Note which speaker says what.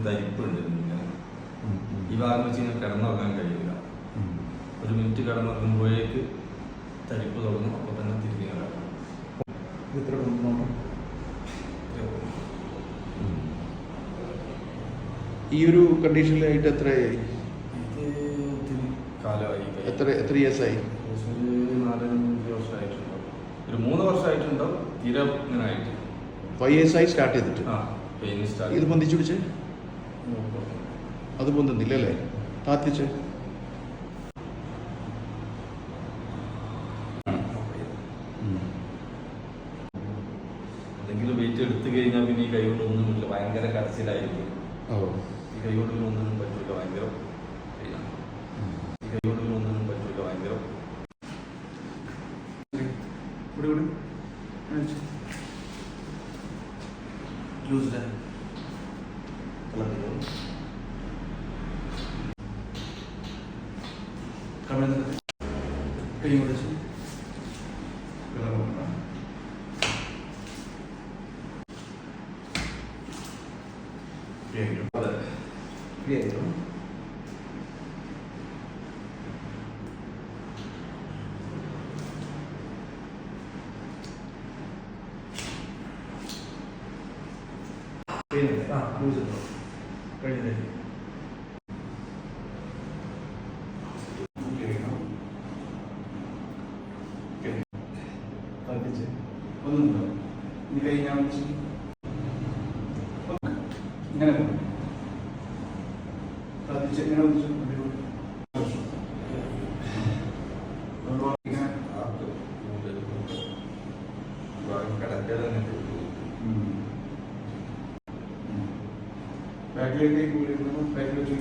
Speaker 1: തരിപ്പുണ്ട്. ഈ ഭാഗം വെച്ച് ഇങ്ങനെ കിടന്നുറങ്ങാൻ കഴിയില്ല. ഒരു മിനിറ്റ് കിടന്നുറങ്ങുമ്പോഴേക്ക് തരിപ്പ് തുടങ്ങും. അപ്പോൾ തന്നെ തിരികെ കിടക്കണം.
Speaker 2: ഈ ഒരു കണ്ടീഷനിലായിട്ട് എത്രയായി?
Speaker 1: ഇത് ഒത്തിരി കാലമായി.
Speaker 2: എത്ര ഇയേഴ്സായി?
Speaker 1: 4-5 വർഷമായിട്ടുണ്ടോ, ഒരു 3 വർഷമായിട്ടുണ്ടോ. തീരെ ഇങ്ങനെ ആയിട്ട്
Speaker 2: 5 ഇയേഴ്സായി സ്റ്റാർട്ട് ചെയ്തിട്ട്.
Speaker 1: ഇത്
Speaker 2: പൊന്തിച്ചു പിടിച്ച് അത് പൊന്തുന്നില്ല അല്ലേ? താത്തിച്ച്
Speaker 1: എന്തെങ്കിലും വെയിറ്റ് എടുത്തു കഴിഞ്ഞാൽ പിന്നെ ഈ കൈ കൊണ്ട് ഒന്നും പറ്റില്ല. ഭയങ്കര കരച്ചിലായിരിക്കും. ഈ കൈ കൊണ്ട് ഒന്നും പറ്റില്ല. ഭയങ്കര ഈ കൈ കൊണ്ട് ഒന്നും പറ്റില്ല. ഭയങ്കര ഒന്നുണ്ടോ? ഇനി കഴിഞ്ഞാൽ ഇങ്ങനെ ഇങ്ങനെ ബാക്കിലേക്ക് ബാക്കിലേക്ക്